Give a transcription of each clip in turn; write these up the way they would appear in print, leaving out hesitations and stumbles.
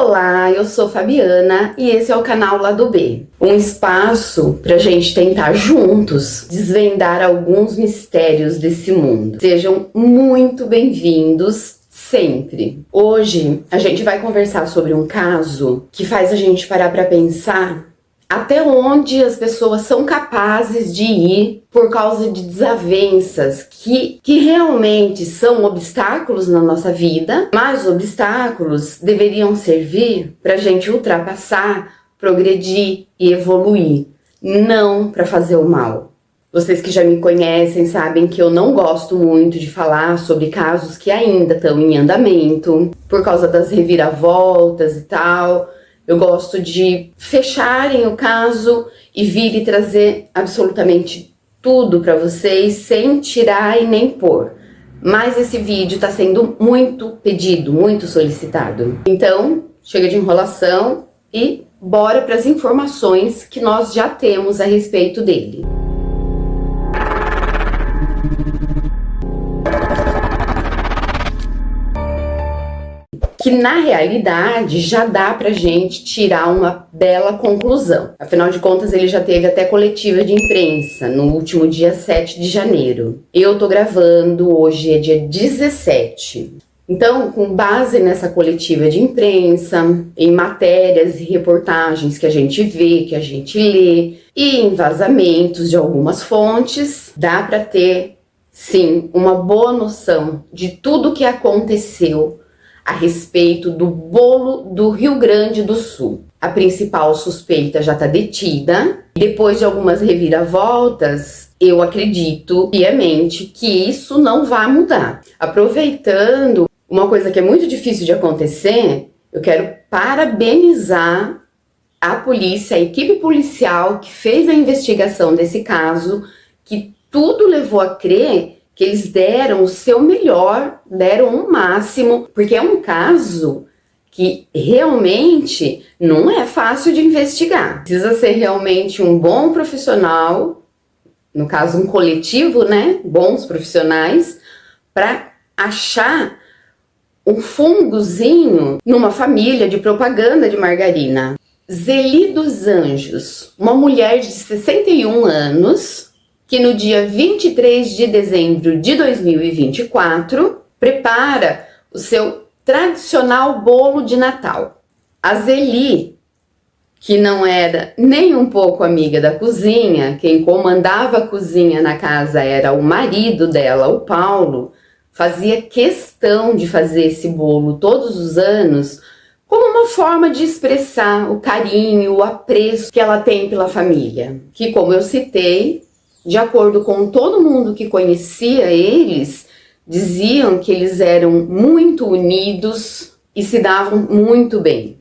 Olá, eu sou Fabiana e esse é o canal Lado B, um espaço para a gente tentar juntos desvendar alguns mistérios desse mundo. Sejam muito bem-vindos sempre. Hoje a gente vai conversar sobre um caso que faz a gente parar para pensar até onde as pessoas são capazes de ir por causa de desavenças que realmente são obstáculos na nossa vida, mas obstáculos deveriam servir para a gente ultrapassar, progredir e evoluir, não para fazer o mal. Vocês que já me conhecem sabem que eu não gosto muito de falar sobre casos que ainda estão em andamento, por causa das reviravoltas e tal. Eu gosto de fecharem o caso e vir e trazer absolutamente tudo para vocês, sem tirar e nem pôr. Mas esse vídeo está sendo muito pedido, muito solicitado. Então, chega de enrolação e bora para as informações que nós já temos a respeito dele. Que na realidade já dá pra gente tirar uma bela conclusão. Afinal de contas, ele já teve até coletiva de imprensa no último dia 7 de janeiro. Eu tô gravando, hoje é dia 17. Então, com base nessa coletiva de imprensa, em matérias e reportagens que a gente vê, que a gente lê, e em vazamentos de algumas fontes, dá pra ter, sim, uma boa noção de tudo que aconteceu a respeito do bolo do Rio Grande do Sul. A principal suspeita já está detida. Depois de algumas reviravoltas, eu acredito piamente que isso não vai mudar. Aproveitando, uma coisa que é muito difícil de acontecer, eu quero parabenizar a polícia, a equipe policial que fez a investigação desse caso, que tudo levou a crer que eles deram o seu melhor, deram o máximo, porque é um caso que realmente não é fácil de investigar. Precisa ser realmente um bom profissional, no caso um coletivo, né? Bons profissionais, para achar um fungozinho numa família de propaganda de margarina. Zeli dos Anjos, uma mulher de 61 anos, que no dia 23 de dezembro de 2024 prepara o seu tradicional bolo de Natal. A Zeli, que não era nem um pouco amiga da cozinha, quem comandava a cozinha na casa era o marido dela, o Paulo, fazia questão de fazer esse bolo todos os anos como uma forma de expressar o carinho, o apreço que ela tem pela família, que, como eu citei, de acordo com todo mundo que conhecia eles, diziam que eles eram muito unidos e se davam muito bem.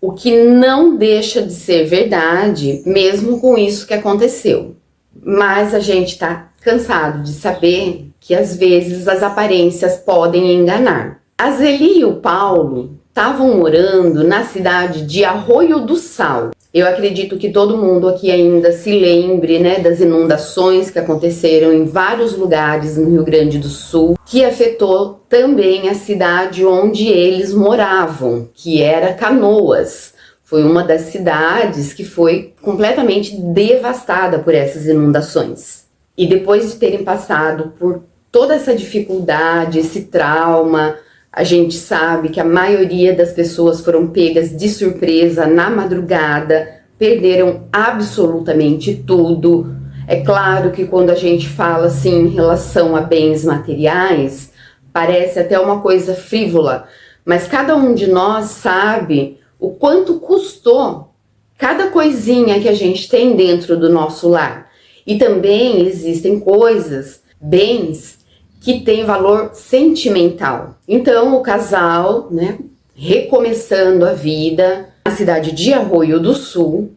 O que não deixa de ser verdade, mesmo com isso que aconteceu. Mas a gente está cansado de saber que às vezes as aparências podem enganar. A Zeli e o Paulo estavam morando na cidade de Arroio do Sal. Eu acredito que todo mundo aqui ainda se lembre, né, das inundações que aconteceram em vários lugares no Rio Grande do Sul, que afetou também a cidade onde eles moravam, que era Canoas. Foi uma das cidades que foi completamente devastada por essas inundações. E depois de terem passado por toda essa dificuldade, esse trauma, a gente sabe que a maioria das pessoas foram pegas de surpresa na madrugada, perderam absolutamente tudo. É claro que quando a gente fala assim em relação a bens materiais, parece até uma coisa frívola, mas cada um de nós sabe o quanto custou cada coisinha que a gente tem dentro do nosso lar. E também existem coisas, bens, que tem valor sentimental. Então o casal, né, recomeçando a vida na cidade de Arroio do Sul,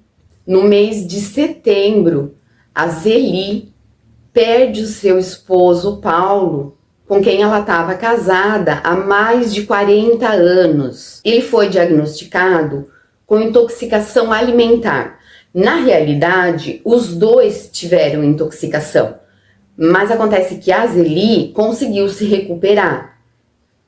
no mês de setembro, a Zeli perde o seu esposo Paulo, com quem ela estava casada há mais de 40 anos. Ele foi diagnosticado com intoxicação alimentar. Na realidade, os dois tiveram intoxicação. Mas acontece que a Zeli conseguiu se recuperar.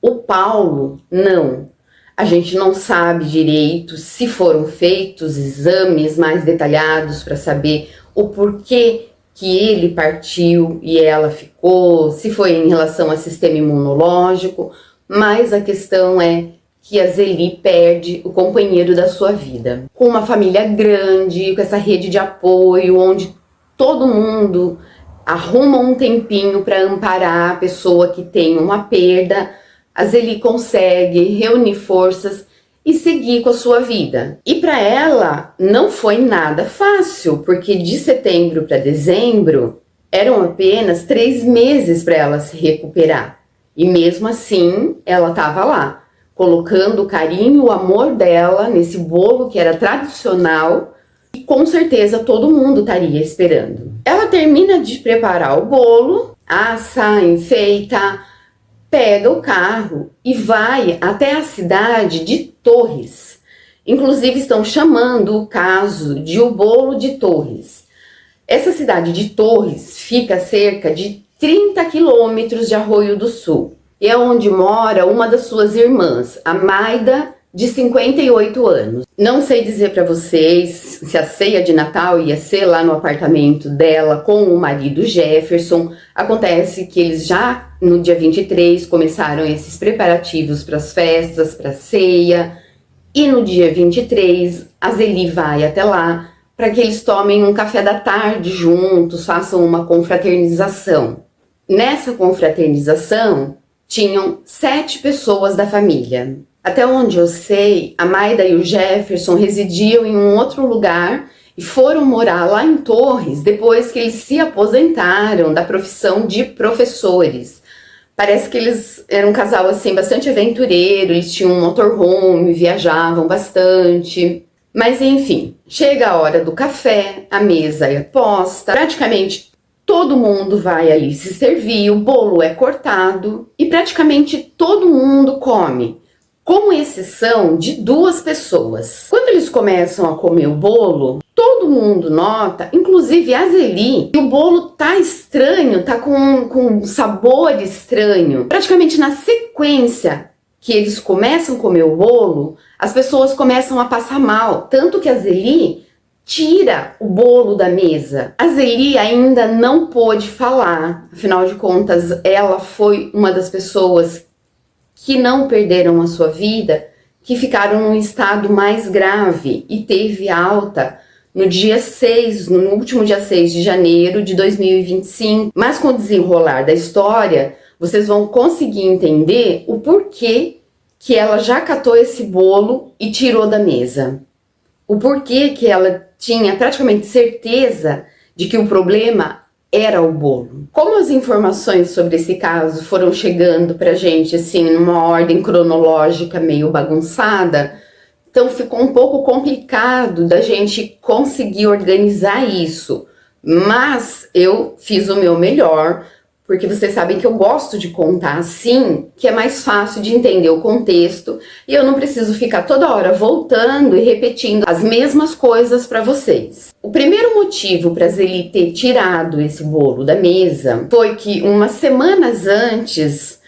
O Paulo, não. A gente não sabe direito se foram feitos exames mais detalhados para saber o porquê que ele partiu e ela ficou, se foi em relação ao sistema imunológico, mas a questão é que a Zeli perde o companheiro da sua vida. Com uma família grande, com essa rede de apoio, onde todo mundo arruma um tempinho para amparar a pessoa que tem uma perda, a Zeli consegue reunir forças e seguir com a sua vida. E para ela não foi nada fácil, porque de setembro para dezembro eram apenas 3 meses para ela se recuperar. E mesmo assim, ela estava lá, colocando o carinho, o amor dela nesse bolo que era tradicional e com certeza todo mundo estaria esperando. Ela termina de preparar o bolo, assa, enfeita, pega o carro e vai até a cidade de Torres. Inclusive estão chamando o caso de o bolo de Torres. Essa cidade de Torres fica a cerca de 30 quilômetros de Arroio do Sul. E é onde mora uma das suas irmãs, a Maida, de 58 anos. Não sei dizer para vocês se a ceia de Natal ia ser lá no apartamento dela com o marido Jefferson. Acontece que eles já no dia 23 começaram esses preparativos para as festas, para a ceia. E no dia 23 a Zeli vai até lá para que eles tomem um café da tarde juntos, façam uma confraternização. Nessa confraternização tinham 7 pessoas da família. Até onde eu sei, a Maida e o Jefferson residiam em um outro lugar e foram morar lá em Torres depois que eles se aposentaram da profissão de professores. Parece que eles eram um casal assim bastante aventureiro, eles tinham um motorhome, viajavam bastante. Mas enfim, chega a hora do café, a mesa é posta, praticamente todo mundo vai ali se servir, o bolo é cortado e praticamente todo mundo come, com exceção de 2 pessoas. Quando eles começam a comer o bolo, todo mundo nota, inclusive a Zeli, que o bolo tá estranho, tá com um sabor estranho. Praticamente na sequência que eles começam a comer o bolo, as pessoas começam a passar mal, tanto que a Zeli tira o bolo da mesa. A Zeli ainda não pôde falar, afinal de contas, ela foi uma das pessoas que não perderam a sua vida, que ficaram num estado mais grave e teve alta no dia 6, no último dia 6 de janeiro de 2025. Mas com o desenrolar da história, vocês vão conseguir entender o porquê que ela já catou esse bolo e tirou da mesa. O porquê que ela tinha praticamente certeza de que o problema era o bolo. Como as informações sobre esse caso foram chegando pra gente assim numa ordem cronológica meio bagunçada, então ficou um pouco complicado da gente conseguir organizar isso. Mas eu fiz o meu melhor, porque vocês sabem que eu gosto de contar assim, que é mais fácil de entender o contexto e eu não preciso ficar toda hora voltando e repetindo as mesmas coisas para vocês. O primeiro motivo para Zeli ter tirado esse bolo da mesa foi que umas semanas antes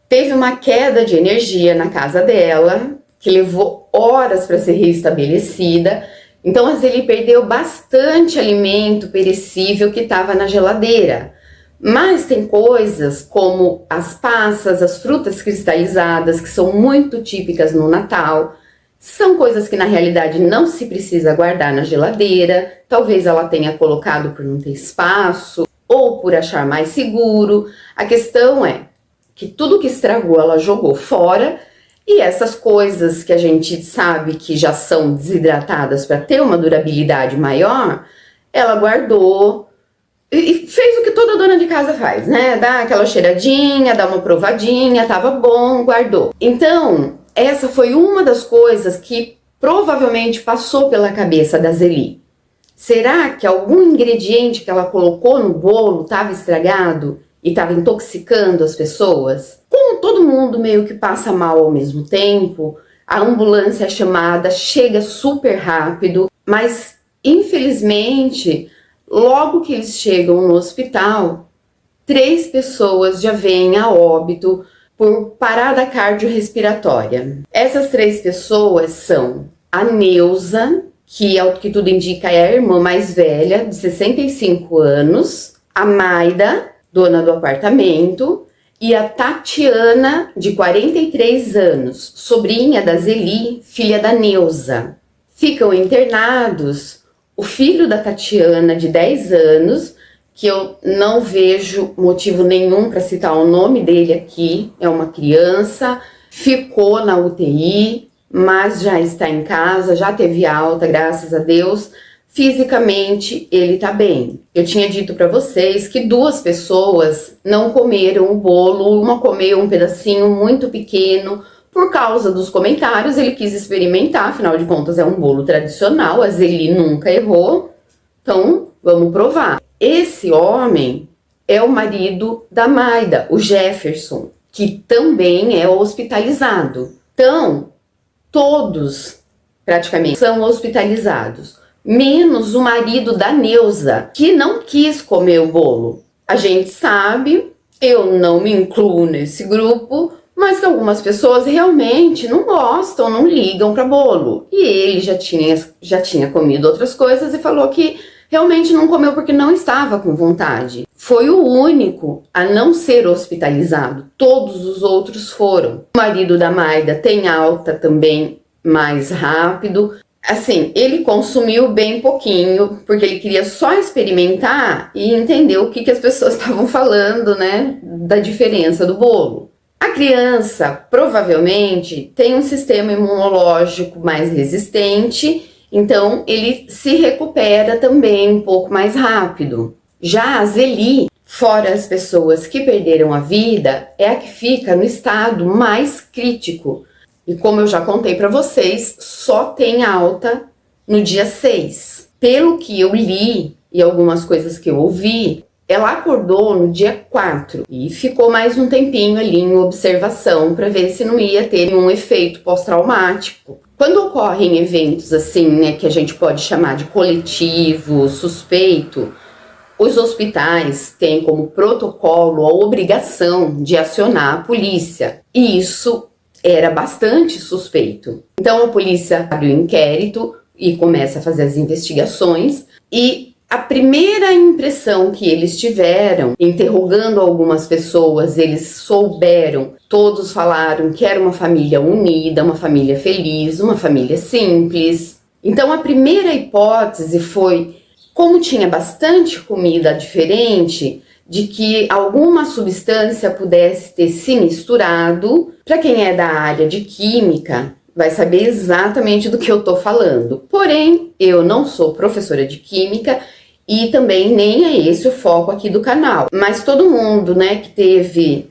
teve uma queda de energia na casa dela, que levou horas para ser reestabelecida. Então a Zeli perdeu bastante alimento perecível que estava na geladeira. Mas tem coisas como as passas, as frutas cristalizadas, que são muito típicas no Natal. São coisas que na realidade não se precisa guardar na geladeira. Talvez ela tenha colocado por não ter espaço ou por achar mais seguro. A questão é que tudo que estragou ela jogou fora. E essas coisas que a gente sabe que já são desidratadas para ter uma durabilidade maior, ela guardou e fez o que toda dona de casa faz, né? Dá aquela cheiradinha, dá uma provadinha, tava bom, guardou. Então, essa foi uma das coisas que provavelmente passou pela cabeça da Zeli. Será que algum ingrediente que ela colocou no bolo estava estragado e estava intoxicando as pessoas? Como todo mundo meio que passa mal ao mesmo tempo, a ambulância chamada chega super rápido, mas infelizmente, logo que eles chegam no hospital, 3 pessoas já vêm a óbito por parada cardiorrespiratória. Essas 3 pessoas são a Neuza, que ao que tudo indica é a irmã mais velha, de 65 anos, a Maida, dona do apartamento, e a Tatiana, de 43 anos, sobrinha da Zeli, filha da Neuza. Ficam internados o filho da Tatiana, de 10 anos, que eu não vejo motivo nenhum para citar o nome dele aqui, é uma criança, ficou na UTI, mas já está em casa, já teve alta, graças a Deus. Fisicamente ele tá bem. Eu tinha dito para vocês que 2 pessoas não comeram o bolo, uma comeu um pedacinho muito pequeno. Por causa dos comentários, ele quis experimentar, afinal de contas é um bolo tradicional, a Zeli nunca errou, então vamos provar. Esse homem é o marido da Maida, o Jefferson, que também é hospitalizado. Então, todos praticamente são hospitalizados, menos o marido da Neuza, que não quis comer o bolo. A gente sabe, eu não me incluo nesse grupo, mas que algumas pessoas realmente não gostam, não ligam para bolo. E ele já tinha comido outras coisas e falou que realmente não comeu porque não estava com vontade. Foi o único a não ser hospitalizado, todos os outros foram. O marido da Maida tem alta também mais rápido. Assim, ele consumiu bem pouquinho, porque ele queria só experimentar e entender o que as pessoas estavam falando, né, da diferença do bolo. A criança provavelmente tem um sistema imunológico mais resistente, então ele se recupera também um pouco mais rápido. Já a Zeli, fora as pessoas que perderam a vida, é a que fica no estado mais crítico. E como eu já contei para vocês, só tem alta no dia 6. Pelo que eu li e algumas coisas que eu ouvi, ela acordou no dia 4 e ficou mais um tempinho ali em observação para ver se não ia ter um efeito pós-traumático. Quando ocorrem eventos assim, né, que a gente pode chamar de coletivo, suspeito, os hospitais têm como protocolo a obrigação de acionar a polícia. E isso era bastante suspeito. Então a polícia abre o inquérito e começa a fazer as investigações, e a primeira impressão que eles tiveram, interrogando algumas pessoas, eles souberam, todos falaram que era uma família unida, uma família feliz, uma família simples. Então a primeira hipótese foi, como tinha bastante comida diferente, de que alguma substância pudesse ter se misturado. Para quem é da área de química, vai saber exatamente do que eu tô falando. Porém, eu não sou professora de química e também nem é esse o foco aqui do canal. Mas todo mundo, né, que teve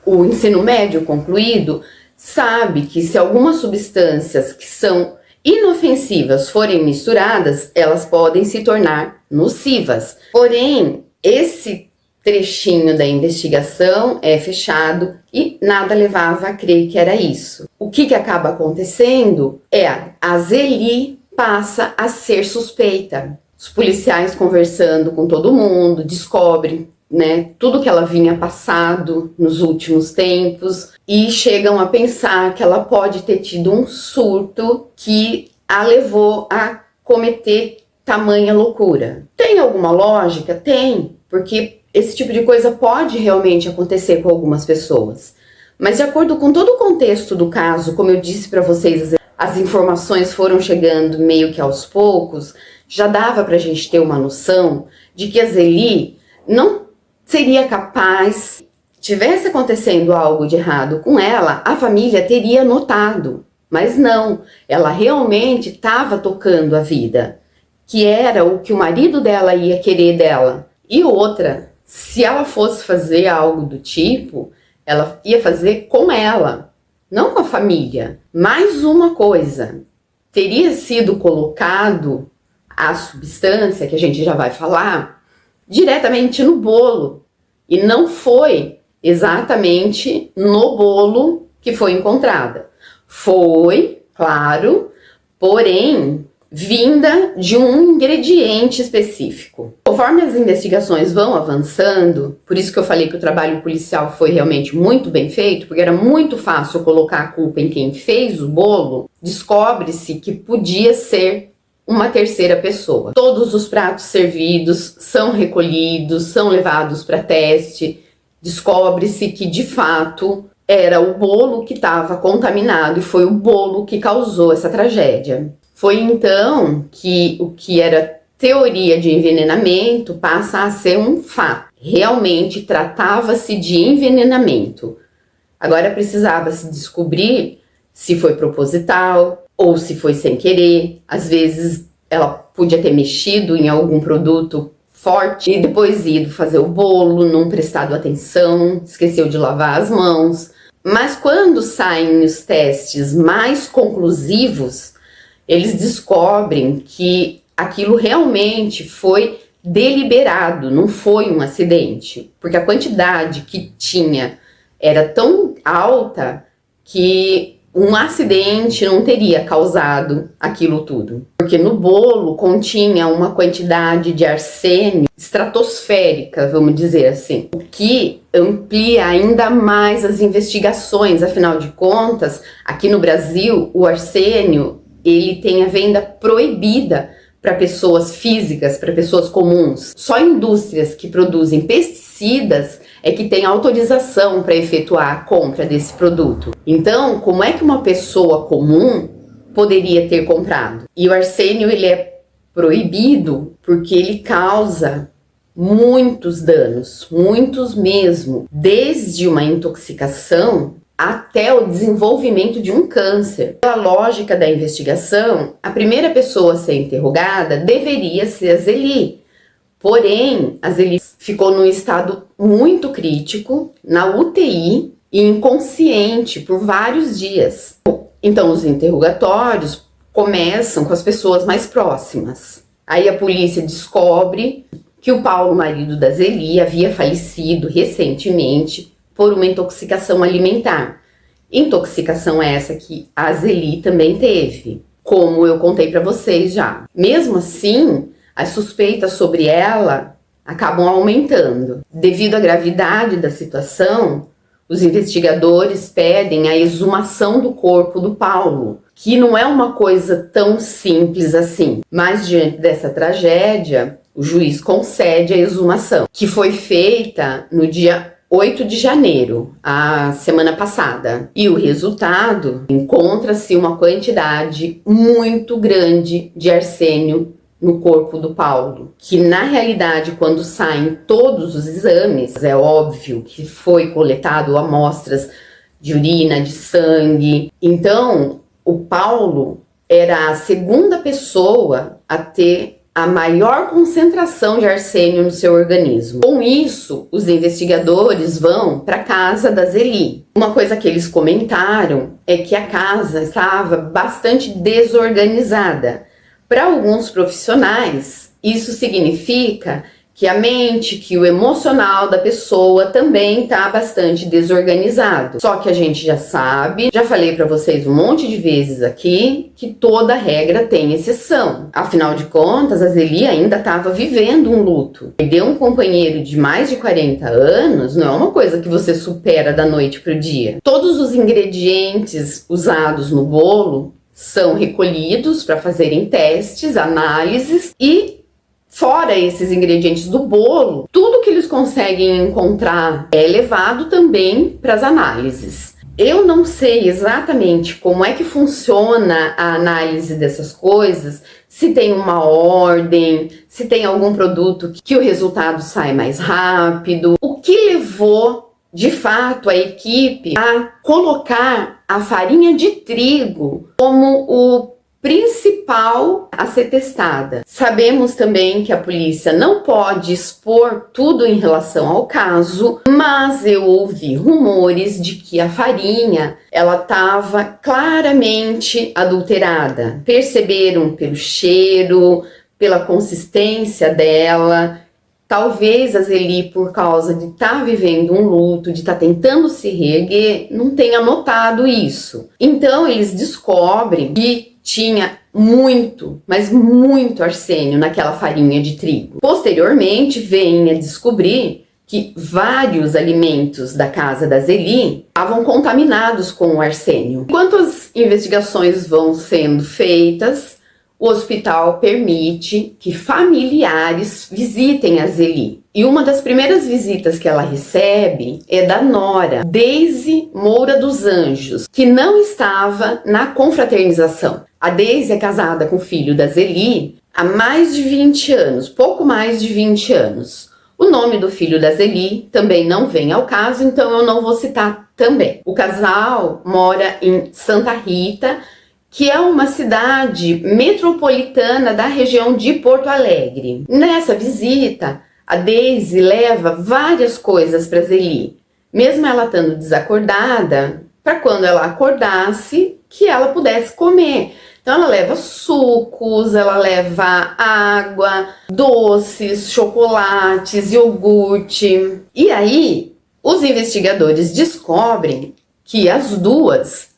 o ensino médio concluído, sabe que se algumas substâncias que são inofensivas forem misturadas, elas podem se tornar nocivas. Porém, esse trechinho da investigação é fechado e nada levava a crer que era isso. O que acaba acontecendo é a Zeli passa a ser suspeita. Os policiais conversando com todo mundo descobrem, né, tudo que ela vinha passado nos últimos tempos e chegam a pensar que ela pode ter tido um surto que a levou a cometer tamanha loucura. Tem alguma lógica? Tem, porque esse tipo de coisa pode realmente acontecer com algumas pessoas. Mas de acordo com todo o contexto do caso, como eu disse para vocês, as informações foram chegando meio que aos poucos, já dava pra gente ter uma noção de que a Zeli não seria capaz, tivesse acontecendo algo de errado com ela, a família teria notado. Mas não, ela realmente estava tocando a vida, que era o que o marido dela ia querer dela. E outra, se ela fosse fazer algo do tipo, ela ia fazer com ela, não com a família. Mais uma coisa, teria sido colocado a substância, que a gente já vai falar, diretamente no bolo. E não foi exatamente no bolo que foi encontrada. Foi, claro, porém, vinda de um ingrediente específico. Conforme as investigações vão avançando, por isso que eu falei que o trabalho policial foi realmente muito bem feito, porque era muito fácil colocar a culpa em quem fez o bolo, descobre-se que podia ser uma terceira pessoa. Todos os pratos servidos são recolhidos, são levados para teste, descobre-se que de fato era o bolo que estava contaminado e foi o bolo que causou essa tragédia. Foi então que o que era teoria de envenenamento passa a ser um fato. Realmente tratava-se de envenenamento. Agora precisava se descobrir se foi proposital ou se foi sem querer. Às vezes ela podia ter mexido em algum produto forte e depois ido fazer o bolo, não prestado atenção, esqueceu de lavar as mãos. Mas quando saem os testes mais conclusivos, eles descobrem que aquilo realmente foi deliberado, não foi um acidente, porque a quantidade que tinha era tão alta que um acidente não teria causado aquilo tudo. Porque no bolo continha uma quantidade de arsênio estratosférica, vamos dizer assim, o que amplia ainda mais as investigações. Afinal de contas, aqui no Brasil, o arsênio ele tem a venda proibida para pessoas físicas, para pessoas comuns. Só indústrias que produzem pesticidas é que tem autorização para efetuar a compra desse produto. Então, como é que uma pessoa comum poderia ter comprado? E o arsênio ele é proibido porque ele causa muitos danos, muitos mesmo, desde uma intoxicação até o desenvolvimento de um câncer. Pela lógica da investigação, a primeira pessoa a ser interrogada deveria ser a Zeli. Porém, a Zeli ficou num estado muito crítico, na UTI e inconsciente por vários dias. Então, os interrogatórios começam com as pessoas mais próximas. Aí a polícia descobre que o Paulo, marido da Zeli, havia falecido recentemente por uma intoxicação alimentar. Intoxicação essa que a Zeli também teve, como eu contei para vocês já. Mesmo assim, as suspeitas sobre ela acabam aumentando. Devido à gravidade da situação, os investigadores pedem a exumação do corpo do Paulo, que não é uma coisa tão simples assim. Mas diante dessa tragédia, o juiz concede a exumação, que foi feita no dia 8 de janeiro, a semana passada. E o resultado, encontra-se uma quantidade muito grande de arsênio no corpo do Paulo, que na realidade, quando saem todos os exames, é óbvio que foi coletado amostras de urina, de sangue. Então, o Paulo era a segunda pessoa a ter a maior concentração de arsênio no seu organismo. Com isso, os investigadores vão para a casa da Zeli. Uma coisa que eles comentaram é que a casa estava bastante desorganizada. Para alguns profissionais, isso significa que a mente, que o emocional da pessoa também está bastante desorganizado. Só que a gente já sabe, já falei para vocês um monte de vezes aqui, que toda regra tem exceção. Afinal de contas, a Zeli ainda estava vivendo um luto. Perder um companheiro de mais de 40 anos não é uma coisa que você supera da noite para o dia. Todos os ingredientes usados no bolo são recolhidos para fazerem testes, análises e fora esses ingredientes do bolo, tudo que eles conseguem encontrar é levado também para as análises. Eu não sei exatamente como é que funciona a análise dessas coisas, se tem uma ordem, se tem algum produto que o resultado sai mais rápido. O que levou, de fato, a equipe a colocar a farinha de trigo como o principal a ser testada? Sabemos também que a polícia não pode expor tudo em relação ao caso, mas eu ouvi rumores de que a farinha ela estava claramente adulterada. Perceberam pelo cheiro, pela consistência dela, Talvez a Zeli, por causa de estar vivendo um luto, de estar tentando se reerguer, não tenha notado isso. Então eles descobrem que tinha muito, mas muito arsênio naquela farinha de trigo. Posteriormente, vêm a descobrir que vários alimentos da casa da Zeli estavam contaminados com o arsênio. Enquanto as investigações vão sendo feitas, o hospital permite que familiares visitem a Zeli. E uma das primeiras visitas que ela recebe é da nora, Deise Moura dos Anjos, que não estava na confraternização. A Deise é casada com o filho da Zeli há mais de 20 anos, pouco mais de 20 anos. O nome do filho da Zeli também não vem ao caso, então eu não vou citar também. O casal mora em Santa Rita, que é uma cidade metropolitana da região de Porto Alegre. Nessa visita, a Deise leva várias coisas para Zeli, mesmo ela estando desacordada, para quando ela acordasse, que ela pudesse comer. Então ela leva sucos, ela leva água, doces, chocolates, iogurte. E aí, os investigadores descobrem que as duas,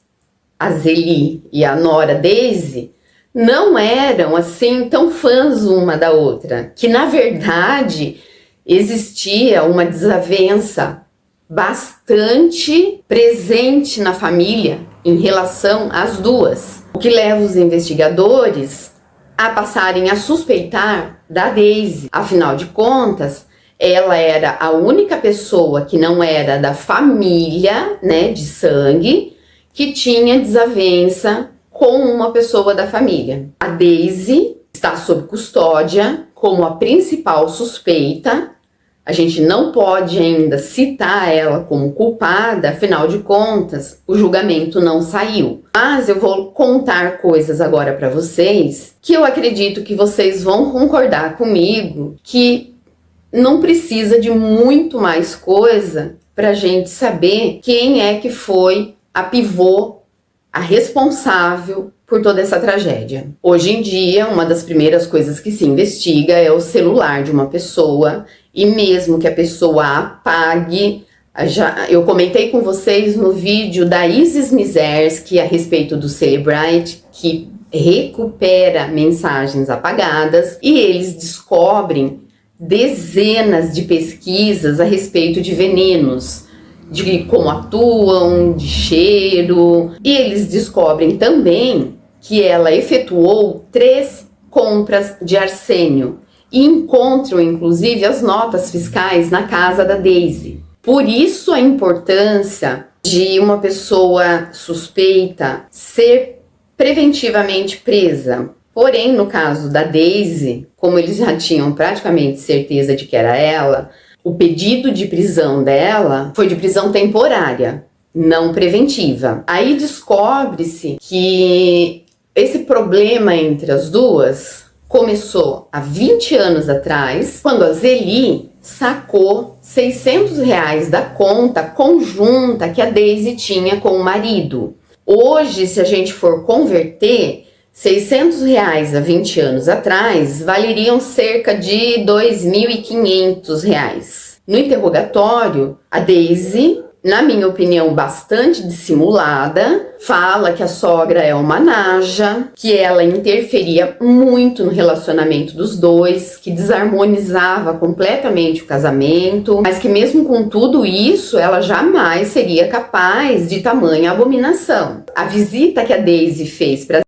a Zeli e a nora Deise, não eram assim tão fãs uma da outra, que na verdade existia uma desavença bastante presente na família em relação às duas, o que leva os investigadores a passarem a suspeitar da Deise. Afinal de contas, ela era a única pessoa que não era da família, né, de sangue, que tinha desavença com uma pessoa da família. A Deise está sob custódia como a principal suspeita. A gente não pode ainda citar ela como culpada, afinal de contas, o julgamento não saiu. Mas eu vou contar coisas agora para vocês que eu acredito que vocês vão concordar comigo que não precisa de muito mais coisa para a gente saber quem é que foi a pivô, a responsável por toda essa tragédia. Hoje em dia, uma das primeiras coisas que se investiga é o celular de uma pessoa, e mesmo que a pessoa apague, eu comentei com vocês no vídeo da Isis Mizerski a respeito do Celebrite, que recupera mensagens apagadas, e eles descobrem dezenas de pesquisas a respeito de venenos, de como atuam, de cheiro, e eles descobrem também que ela efetuou 3 compras de arsênio e encontram inclusive as notas fiscais na casa da Deise. Por isso a importância de uma pessoa suspeita ser preventivamente presa. Porém, no caso da Deise, como eles já tinham praticamente certeza de que era ela, o pedido de prisão dela foi de prisão temporária, não preventiva. Aí descobre-se que esse problema entre as duas começou há 20 anos atrás, quando a Zeli sacou R$600 da conta conjunta que a Deise tinha com o marido. Hoje, se a gente for converter, R$600 há 20 anos atrás valeriam cerca de R$2.500. No interrogatório, a Deise, na minha opinião bastante dissimulada, fala que a sogra é uma naja, que ela interferia muito no relacionamento dos dois, que desarmonizava completamente o casamento, mas que mesmo com tudo isso, ela jamais seria capaz de tamanha abominação. A visita que a Deise fez para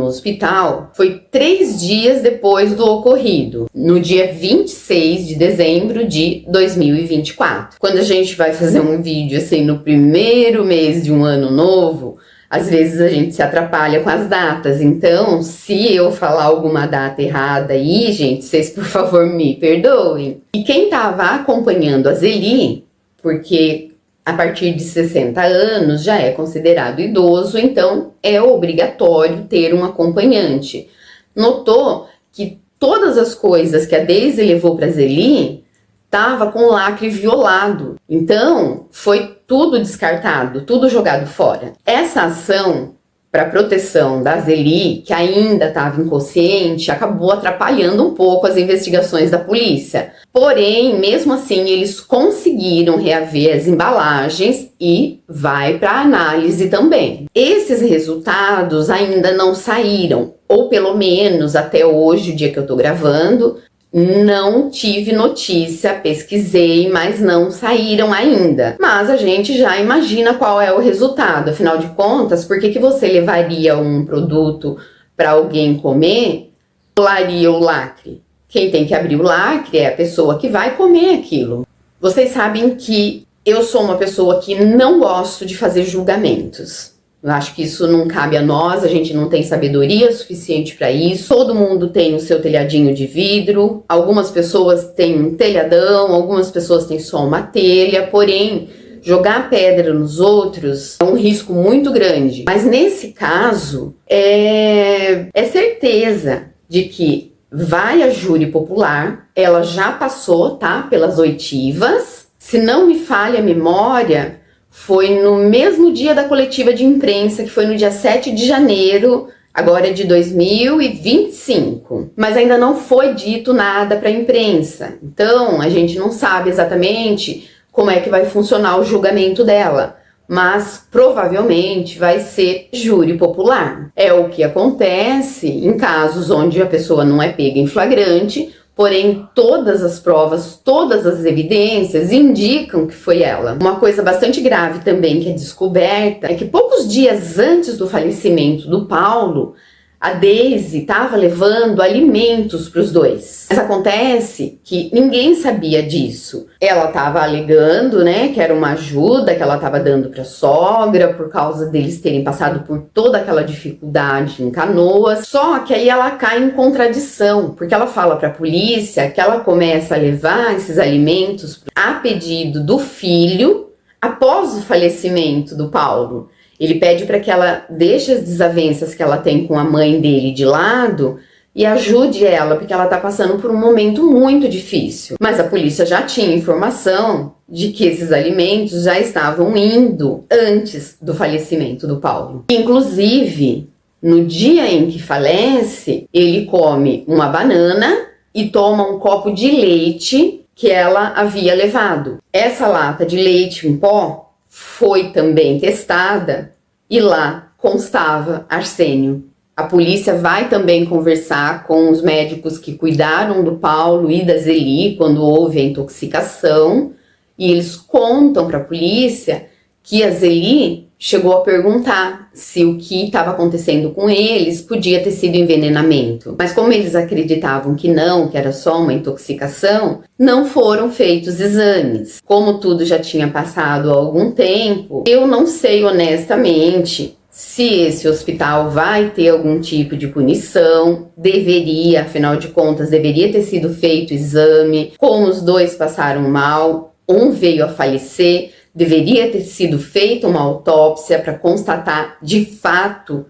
no hospital foi 3 dias depois do ocorrido, no dia 26 de dezembro de 2024. Quando a gente vai fazer um vídeo assim no primeiro mês de um ano novo, às vezes a gente se atrapalha com as datas. Então, se eu falar alguma data errada aí, gente, vocês por favor me perdoem. E quem estava acompanhando a Zeli, porque a partir de 60 anos já é considerado idoso, então é obrigatório ter um acompanhante. Notou que todas as coisas que a Deise levou para Zeli estava com lacre violado. Então foi tudo descartado, tudo jogado fora. Essa ação para proteção da Zeli, que ainda estava inconsciente, acabou atrapalhando um pouco as investigações da polícia. Porém, mesmo assim, eles conseguiram reaver as embalagens e vai para análise também. Esses resultados ainda não saíram, ou pelo menos até hoje, o dia que eu estou gravando, não tive notícia, pesquisei, mas não saíram ainda. Mas a gente já imagina qual é o resultado. Afinal de contas, por que você levaria um produto para alguém comer, pularia o lacre? Quem tem que abrir o lacre é a pessoa que vai comer aquilo. Vocês sabem que eu sou uma pessoa que não gosto de fazer julgamentos. Eu acho que isso não cabe a nós, a gente não tem sabedoria suficiente para isso. Todo mundo tem o seu telhadinho de vidro, algumas pessoas têm um telhadão, algumas pessoas têm só uma telha, porém, jogar pedra nos outros é um risco muito grande. Mas nesse caso, é certeza de que vai a júri popular, ela já passou, tá, pelas oitivas. Se não me falha a memória, foi no mesmo dia da coletiva de imprensa, que foi no dia 7 de janeiro, agora de 2025. Mas ainda não foi dito nada para a imprensa. Então, a gente não sabe exatamente como é que vai funcionar o julgamento dela. Mas provavelmente vai ser júri popular. É o que acontece em casos onde a pessoa não é pega em flagrante, porém todas as provas, todas as evidências indicam que foi ela. Uma coisa bastante grave também que é descoberta é que poucos dias antes do falecimento do Paulo, a Daisy estava levando alimentos para os dois. Mas acontece que ninguém sabia disso. Ela estava alegando, né, que era uma ajuda que ela estava dando para a sogra por causa deles terem passado por toda aquela dificuldade em Canoas. Só que aí ela cai em contradição, porque ela fala para a polícia que ela começa a levar esses alimentos a pedido do filho após o falecimento do Paulo. Ele pede para que ela deixe as desavenças que ela tem com a mãe dele de lado e ajude ela, porque ela está passando por um momento muito difícil. Mas a polícia já tinha informação de que esses alimentos já estavam indo antes do falecimento do Paulo. Inclusive, no dia em que falece, ele come uma banana e toma um copo de leite que ela havia levado. Essa lata de leite em pó foi também testada e lá constava arsênio. A polícia vai também conversar com os médicos que cuidaram do Paulo e da Zeli quando houve a intoxicação, e eles contam para a polícia que a Zeli chegou a perguntar se o que estava acontecendo com eles podia ter sido envenenamento. Mas como eles acreditavam que não, que era só uma intoxicação, não foram feitos exames. Como tudo já tinha passado há algum tempo, eu não sei honestamente se esse hospital vai ter algum tipo de punição. Deveria, afinal de contas, deveria ter sido feito exame. Como os dois passaram mal, um veio a falecer, deveria ter sido feita uma autópsia para constatar de fato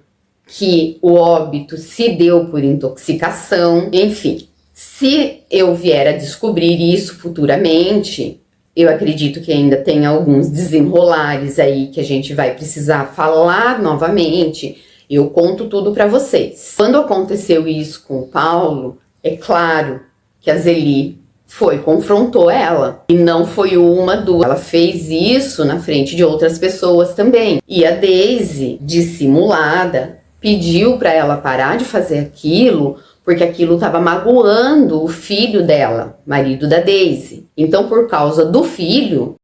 que o óbito se deu por intoxicação. Enfim, se eu vier a descobrir isso futuramente, eu acredito que ainda tem alguns desenrolares aí que a gente vai precisar falar novamente. Eu conto tudo para vocês. Quando aconteceu isso com o Paulo, é claro que a Zeli confrontou ela. E não foi uma, duas. Ela fez isso na frente de outras pessoas também. E a Daisy, dissimulada, pediu para ela parar de fazer aquilo, porque aquilo estava magoando o filho dela, marido da Daisy. Então, por causa do filho,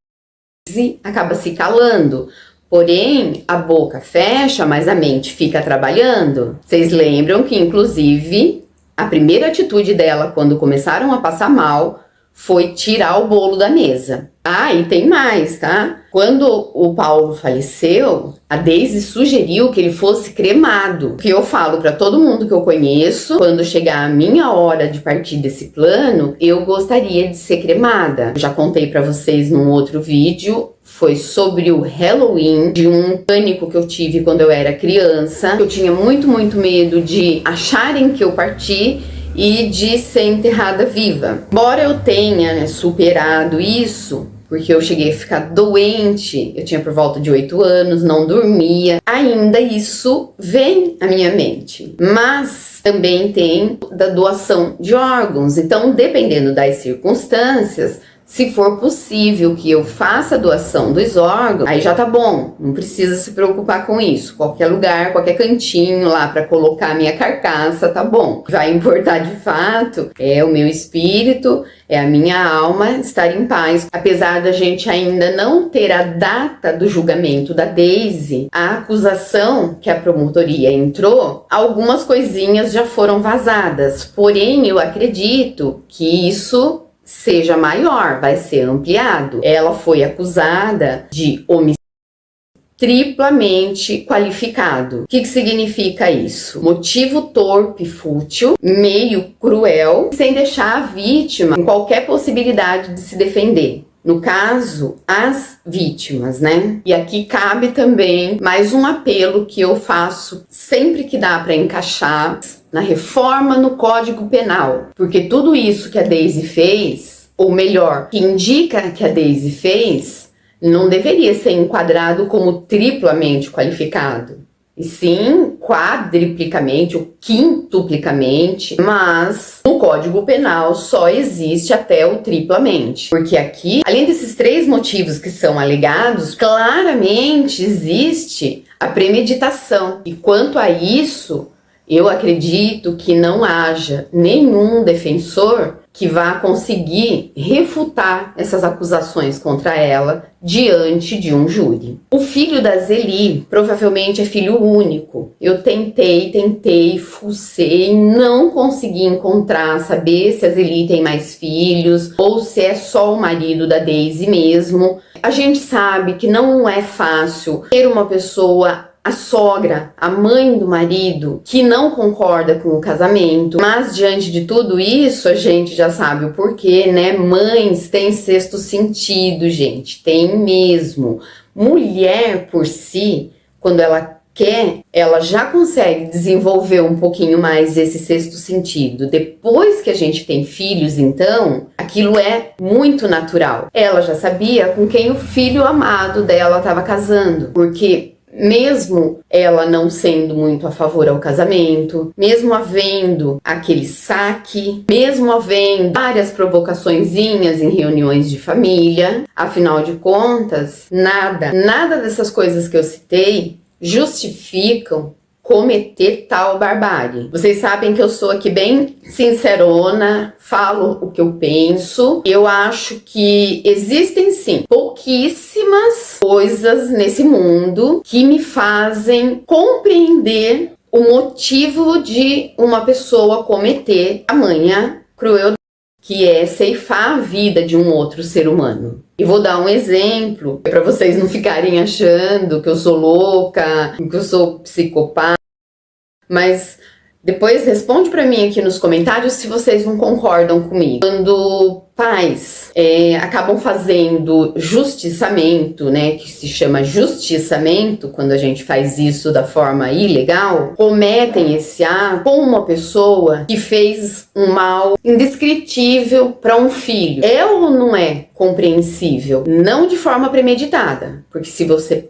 Daisy acaba se calando. Porém, a boca fecha, mas a mente fica trabalhando. Vocês lembram que, inclusive, a primeira atitude dela quando começaram a passar mal foi tirar o bolo da mesa. Ah, e tem mais, tá? Quando o Paulo faleceu, a Daisy sugeriu que ele fosse cremado. Que eu falo para todo mundo que eu conheço, quando chegar a minha hora de partir desse plano, eu gostaria de ser cremada. Eu já contei para vocês num outro vídeo, foi sobre o Halloween, de um pânico que eu tive quando eu era criança. Eu tinha muito medo de acharem que eu parti e de ser enterrada viva. Embora eu tenha, superado isso, porque eu cheguei a ficar doente, eu tinha por volta de 8 anos, não dormia. Ainda isso vem à minha mente, mas também tem da doação de órgãos. Então, dependendo das circunstâncias, se for possível que eu faça a doação dos órgãos, aí já tá bom, não precisa se preocupar com isso. Qualquer lugar, qualquer cantinho lá para colocar a minha carcaça, tá bom. Vai importar de fato é o meu espírito, é a minha alma estar em paz. Apesar da gente ainda não ter a data do julgamento da Daisy, a acusação que a promotoria entrou, algumas coisinhas já foram vazadas. Porém, eu acredito que isso seja maior, vai ser ampliado. Ela foi acusada de homicídio triplamente qualificado. O que significa isso? Motivo torpe, fútil, meio cruel, sem deixar a vítima com qualquer possibilidade de se defender. No caso, as vítimas, né? E aqui cabe também mais um apelo que eu faço sempre que dá para encaixar na reforma no Código Penal. Porque tudo isso que a Daisy fez, ou melhor, que indica que a Daisy fez, não deveria ser enquadrado como triplamente qualificado. E sim, quadriplicamente ou quintuplicamente, mas no Código Penal só existe até o triplamente. Porque aqui, além desses 3 motivos que são alegados, claramente existe a premeditação. E quanto a isso, eu acredito que não haja nenhum defensor que vá conseguir refutar essas acusações contra ela diante de um júri. O filho da Zeli provavelmente é filho único. Eu tentei, fucei, não consegui encontrar, saber se a Zeli tem mais filhos ou se é só o marido da Daisy mesmo. A gente sabe que não é fácil ter uma pessoa, a sogra, a mãe do marido, que não concorda com o casamento, mas diante de tudo isso, a gente já sabe o porquê, né? Mães têm sexto sentido, gente, tem mesmo. Mulher por si, quando ela quer, ela já consegue desenvolver um pouquinho mais esse sexto sentido. Depois que a gente tem filhos, então, aquilo é muito natural. Ela já sabia com quem o filho amado dela estava casando, porque mesmo ela não sendo muito a favor ao casamento, mesmo havendo aquele saque, mesmo havendo várias provocaçõezinhas em reuniões de família, afinal de contas, nada dessas coisas que eu citei justificam cometer tal barbárie. Vocês sabem que eu sou aqui bem sincerona, falo o que eu penso. Eu acho que existem sim pouquíssimas coisas nesse mundo que me fazem compreender o motivo de uma pessoa cometer tamanha crueldade, que é ceifar a vida de um outro ser humano. E vou dar um exemplo, para vocês não ficarem achando que eu sou louca, que eu sou psicopata, mas depois responde para mim aqui nos comentários se vocês não concordam comigo. Quando pais acabam fazendo justiçamento, né, que se chama justiçamento, quando a gente faz isso da forma ilegal, cometem esse ato com uma pessoa que fez um mal indescritível para um filho. É ou não é compreensível? Não de forma premeditada, porque se você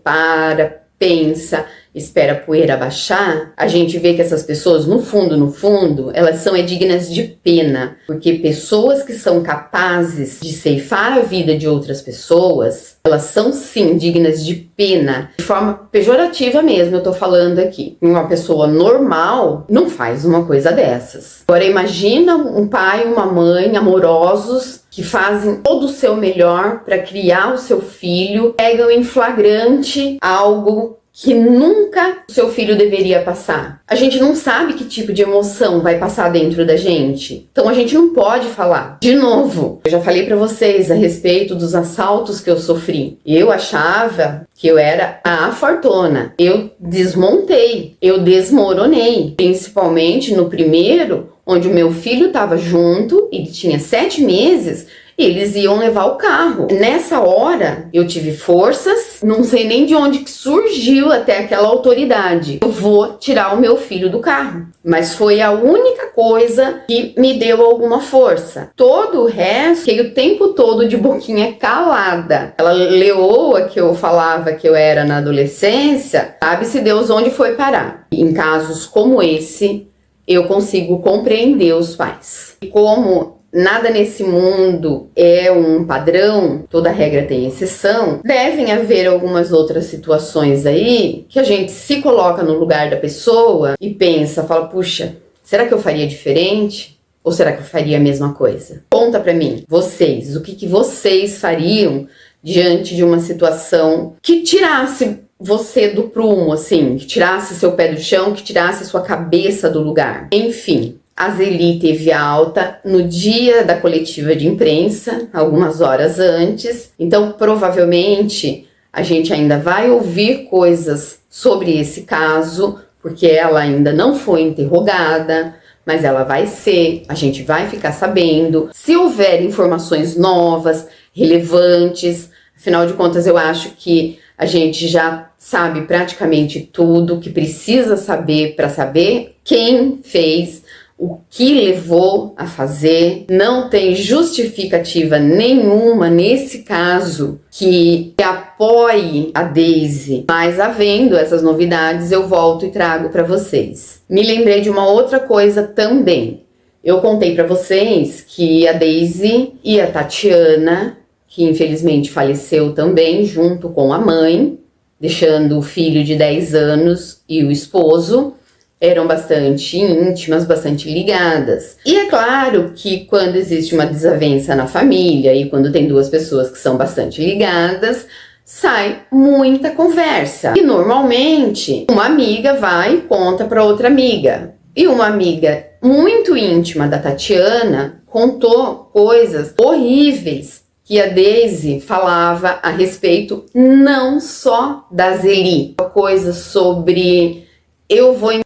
pensa, espera a poeira baixar, a gente vê que essas pessoas, no fundo, elas são dignas de pena, porque pessoas que são capazes de ceifar a vida de outras pessoas, elas são sim dignas de pena, de forma pejorativa mesmo, eu tô falando aqui. Uma pessoa normal não faz uma coisa dessas. Agora imagina um pai e uma mãe amorosos que fazem todo o seu melhor para criar o seu filho, pegam em flagrante algo que nunca o seu filho deveria passar. A gente não sabe que tipo de emoção vai passar dentro da gente. Então a gente não pode falar. De novo, eu já falei pra vocês a respeito dos assaltos que eu sofri. Eu achava que eu era a fortuna. Eu desmontei, eu desmoronei. Principalmente no primeiro, onde o meu filho estava junto, ele tinha 7 meses, e eles iam levar o carro. Nessa hora, eu tive forças, não sei nem de onde que surgiu até aquela autoridade. Eu vou tirar o meu filho do carro. Mas foi a única coisa que me deu alguma força. Todo o resto, fiquei o tempo todo de boquinha calada. Aquela leoa que eu falava que eu era na adolescência, sabe-se Deus onde foi parar. Em casos como esse, eu consigo compreender os pais. E como nada nesse mundo é um padrão, toda regra tem exceção, devem haver algumas outras situações aí que a gente se coloca no lugar da pessoa e pensa, fala, puxa, será que eu faria diferente? Ou será que eu faria a mesma coisa? Conta pra mim, vocês, o que vocês fariam diante de uma situação que tirasse você do prumo, assim, que tirasse seu pé do chão, que tirasse sua cabeça do lugar. Enfim, a Zeli teve alta no dia da coletiva de imprensa, algumas horas antes, então provavelmente a gente ainda vai ouvir coisas sobre esse caso, porque ela ainda não foi interrogada, mas ela vai ser, a gente vai ficar sabendo. Se houver informações novas, relevantes, afinal de contas eu acho que a gente já sabe praticamente tudo que precisa saber para saber quem fez, o que levou a fazer. Não tem justificativa nenhuma nesse caso que apoie a Daisy, mas havendo essas novidades eu volto e trago para vocês. Me lembrei de uma outra coisa também. Eu contei para vocês que a Daisy e a Tatiana, que infelizmente faleceu também junto com a mãe, deixando o filho de 10 anos e o esposo, eram bastante íntimas, bastante ligadas. E é claro que quando existe uma desavença na família e quando tem duas pessoas que são bastante ligadas, sai muita conversa. E normalmente uma amiga vai e conta para outra amiga. E uma amiga muito íntima da Tatiana contou coisas horríveis que a Daisy falava a respeito não só da Zeli, coisas sobre eu vou em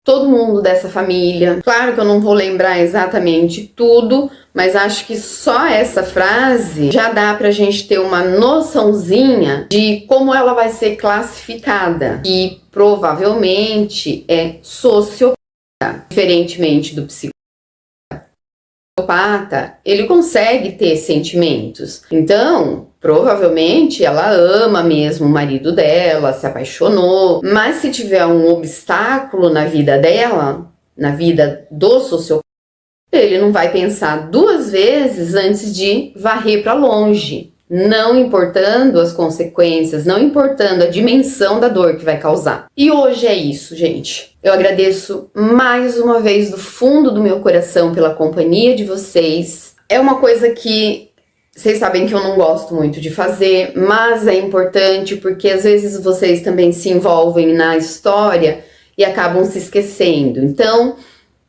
todo mundo dessa família. Claro que eu não vou lembrar exatamente tudo, mas acho que só essa frase já dá pra gente ter uma noçãozinha de como ela vai ser classificada, e provavelmente é sociopata, diferentemente do psicopata. O psicopata, ele consegue ter sentimentos. Então, provavelmente ela ama mesmo o marido dela, se apaixonou, mas se tiver um obstáculo na vida dela, na vida do sociopata, ele não vai pensar duas vezes antes de varrer para longe, não importando as consequências, não importando a dimensão da dor que vai causar. E hoje é isso, gente. Eu agradeço mais uma vez do fundo do meu coração pela companhia de vocês. É uma coisa que vocês sabem que eu não gosto muito de fazer, mas é importante porque às vezes vocês também se envolvem na história e acabam se esquecendo. Então,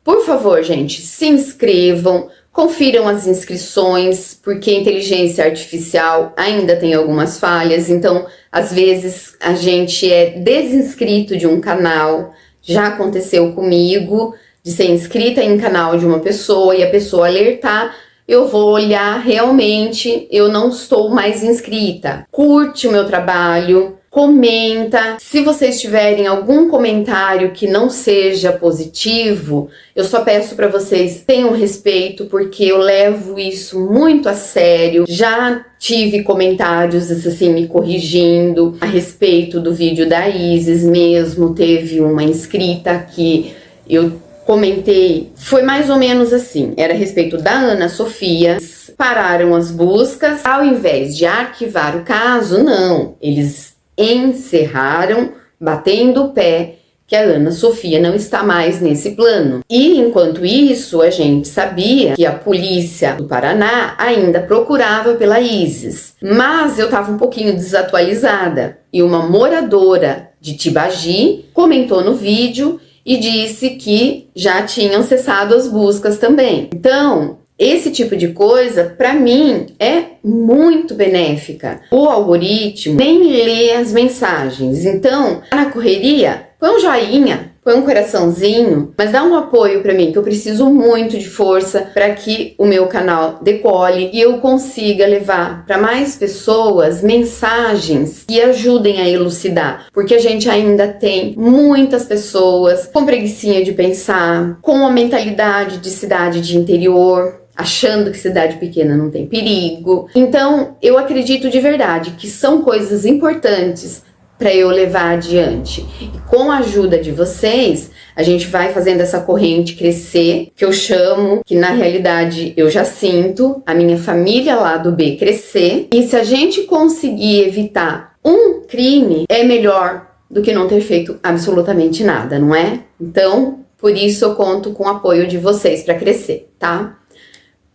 por favor, gente, se inscrevam, confiram as inscrições, porque a inteligência artificial ainda tem algumas falhas, então às vezes a gente é desinscrito de um canal. Já aconteceu comigo de ser inscrita em canal de uma pessoa e a pessoa alertar, eu vou olhar realmente, eu não estou mais inscrita. Curte o meu trabalho, comenta. Se vocês tiverem algum comentário que não seja positivo, eu só peço para vocês tenham respeito, porque eu levo isso muito a sério. Já tive comentários assim me corrigindo a respeito do vídeo da Isis mesmo. Teve uma inscrita que eu comentei, foi mais ou menos assim, era a respeito da Ana Sofia. Pararam as buscas, ao invés de arquivar o caso, não, eles encerraram, batendo o pé que a Ana Sofia não está mais nesse plano. E enquanto isso, a gente sabia que a polícia do Paraná ainda procurava pela Isis, mas eu estava um pouquinho desatualizada, e uma moradora de Tibagi comentou no vídeo e disse que já tinham cessado as buscas também. Então, esse tipo de coisa, para mim, é muito benéfica. O algoritmo nem lê as mensagens. Então, na correria, põe um joinha, põe um coraçãozinho, mas dá um apoio pra mim, que eu preciso muito de força para que o meu canal decole e eu consiga levar para mais pessoas mensagens que ajudem a elucidar, porque a gente ainda tem muitas pessoas com preguicinha de pensar, com uma mentalidade de cidade de interior, achando que cidade pequena não tem perigo. Então, eu acredito de verdade que são coisas importantes para eu levar adiante. E com a ajuda de vocês, a gente vai fazendo essa corrente crescer, que eu chamo, que na realidade eu já sinto, a minha família lá do B crescer. E se a gente conseguir evitar um crime, é melhor do que não ter feito absolutamente nada, não é? Então, por isso eu conto com o apoio de vocês para crescer, tá?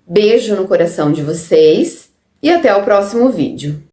Beijo no coração de vocês e até o próximo vídeo.